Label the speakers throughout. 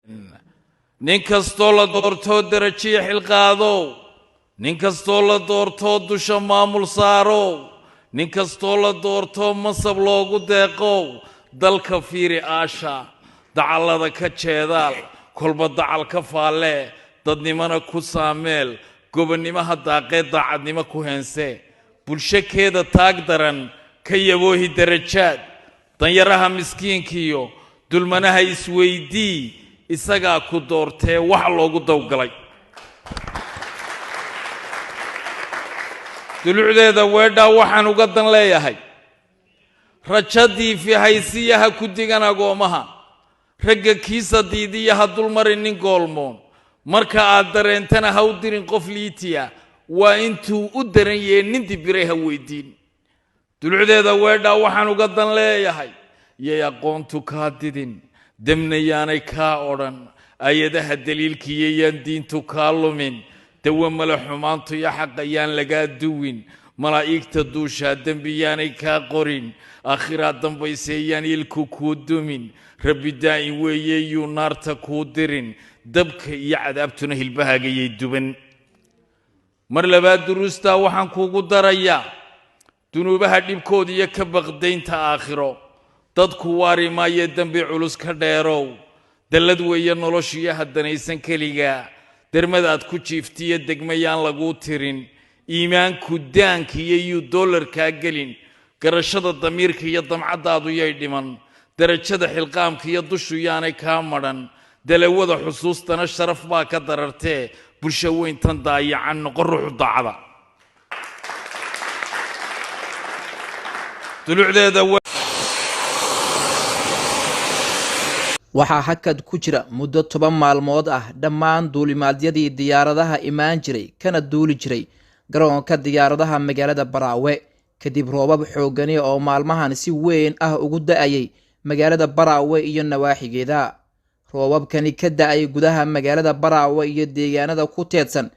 Speaker 1: nin kastoo la doortoo darajiya xilqaadow nin kastoo la doortoo dusha maamul saarow nin kastoo la doortoo mansab loogu deeqow dalka fiiri aasha dacallada ka jeedaal kolba dacal ka faallee dadnimana ku saameel gobonnimaha daaqee daacadnimo ku heensee bulshakeeda taag daran ka yaboohi darajaad danyaraha miskiinkiiyo dulmanaha isweydii isagaa ku doortee wax loogu dawgalay dulucdeeda weedhaa waxaan uga dan leeyahay rajadii fihaysiyaha ku digan agoomaha ragga kiisa diidiyaha dulmarin nin goolmoon marka aad dareentana ha u dirin qof liitiya waa intuu u daran yee nin dibiray ha weydiin dulucdeeda weedhaa waxaan uga dan leeyahay yay aqoontu kaa didin demna yaanay kaa odhan ayadaha daliilkiiyo yaan diintu kaa lumin dawe male xumaantu iyo xaqa yaan lagaa duwin malaa'igta duushaa dembi yaanay kaa qorin aakhiraa dambaysee yaan ilku kuu dumin rabbi daa'in weeye yuu naarta kuu dirin dabka iyo cadaabtuna hilbahaagayay duban mar labaad duruustaa waxaan kuugu darayaa dunuubaha dhibkooda iyo ka baqdaynta aakhiro dadku waari maayo dembi culus ka dheerow dallad weeye noloshiyo haddanaysan keligaa dermadaad ku jiiftiyo degmayaan laguu tirin iimaanku daankiiyo yuu doolarkaa gelin garashada damiirka iyo damcaddaadu yay dhiman darajada xilqaamka iyo dushu yaanay kaa madhan dalawada xusuustana sharaf baa ka darartee bulsho weyntan daayacan noqon ruuxu daacada dulucdeeda
Speaker 2: waxaa hakad ku jira muddo 10 maalmood ah dhammaan duulimaadyadii diyaaradaha imaan jiray kana duuli jiray garoonka diyaaradaha magaalada Baraawe kadib roobab xooggan oo maalmahan si weyn ah ugu da'ayay magaalada Baraawe iyo nawaaxigeeda roobabkani ka da'ay gudaha magaalada Baraawe iyo deegaanada ku teedsan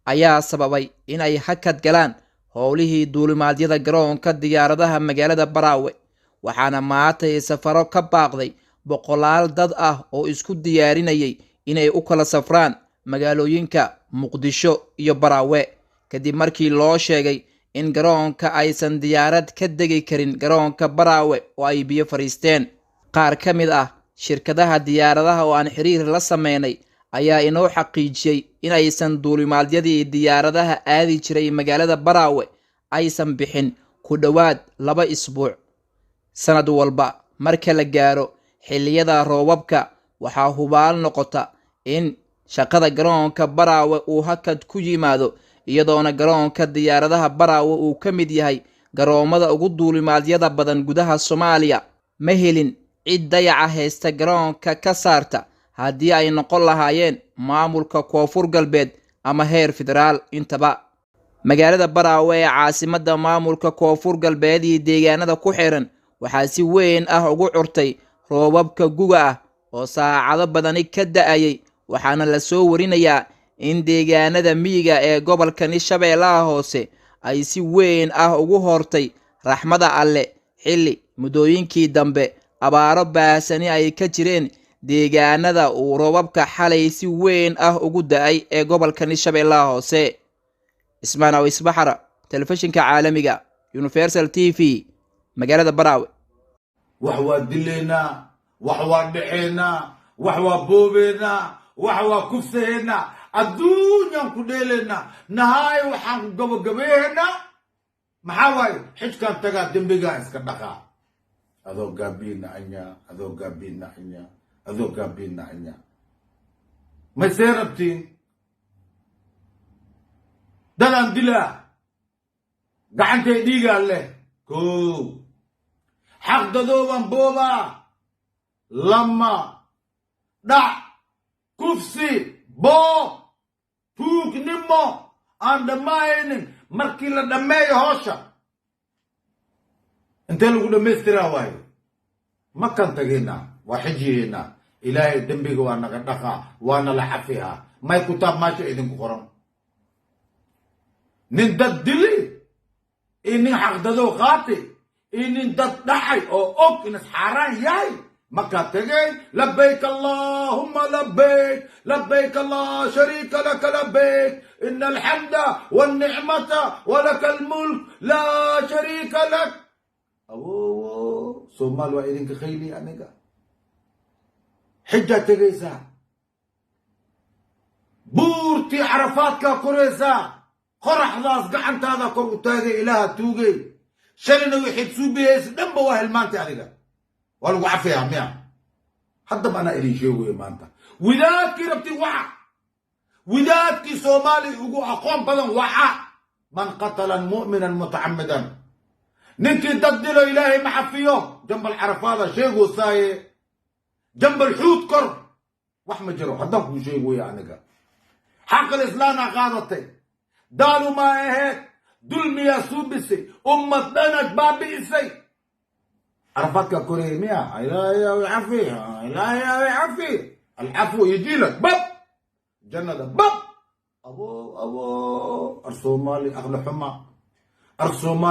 Speaker 2: ayaa sababay in ay hakad galaan howlihii duulimaadyada garoonka diyaaradaha magaalada Baraawe waxaana maantay safaro ka baaqday boqolaal dad ah oo isku diyaarinayay inay u kala safraan magaalooyinka Muqdisho iyo Baraawe kadib markii loo sheegay in garoonka aysan diyaarad ka degi karin garoonka Baraawe oo ay biyo fariisteen qaar ka mid ah shirkadaha diyaaradaha oo aan xiriir la sameynay ayaa inoo xaqiijiyay in aysan duulimaadyadii diyaaradaha aadi jiray magaalada Baraawe aysan bixin ku dhawaad 2 isbuuc sanad walba marka la gaaro xilliyada roobabka waxaa hubaal noqota in shaqada garoonka Baraawe uu hakad ku yimaado iyadoona garoonka diyaaradaha Baraawe uu ka mid yahay garoomada ugu duulimaadyada badan gudaha Soomaaliya ma helin cid dayaca haysta garoonka ka saarta haddii ay noqon lahaayeen maamulka Koonfur Galbeed ama heer federaal intaba magaalada Baraawe ee caasimadda maamulka Koonfur Galbeed iyo deegaanada ku xiran waxaa si weyn ah ugu curtay roobabka guga ah oo saacado badani ka da'ayay waxaana la soo warinayaa in deegaanada miyiga ee gobolka Shabeellaha Hoose ay si weyn ah ugu hortay raxmada alle xilli mudooyinkii dambe abaaro baahsani ay ka jireen deegaanada uu roobabka xalay si weyn ah ugu da'ay ee gobolka Shabeellaha Hoose ismaana isbaxara telefishinka caalamiga Universal TV magaalada Baraawe
Speaker 3: وحوا دلينا وحوا دعينا وحوا بوبينا وحوا كفتهنا الدنيا كدلنا نهاي وحن قبقبينا محاوي حج كان تقا دنبقا اسكدقا اذو قابينا عنيا اذو قابينا عنيا اذو قابينا عنيا ما يسيربتين دلان دلا قعنتي ديقا له كو حق دذوبان بوبا لما دع كفسي بو توك نمو undermining مركي لدمي هوشا انت اللي قلت مسترا واي ما كان تجينا وحجينا إلهي دنبيق وانا قدقا وانا لحفيها ما يكتاب ما شيء إذن قرم نندد دلي إني حق دذو خاطي إن دد دحي أو أوك إن حران ياي مكة تجي لبيك اللهم لبيك لبيك لا شريك لك لبيك إن الحمد والنعمة ولك الملك لا شريك لك. أوه سومال وإيدين كخيلي أنيقا حجة تجيسا بورتي عرفات كوريسا قرح ذاس قعنت هذا كورتاجي إله توجي شلنا ويحبسوا بيس دم واهل مانتي أنيقا والله عفيها ميا حتى ما أنا إلي شيء ما أنت وذاك ربتي وعى وذاك سومالي يقول أقوم بدن وعى من قتل مؤمنا متعمدا ننكي تدل إلهي محفيه جنب العرفات شيء وصاي جنب الحوت كر وحمد جرو حدك شيء ويا حق الإسلام قادتي دالو ما هيك دول ميا سوبسي أمتنا بابي إسي عرفت كوري ميا لا يعفي لا يعفي العفو يجي لك بب جنة بب أبو أرسومالي أغلى حما أرسومالي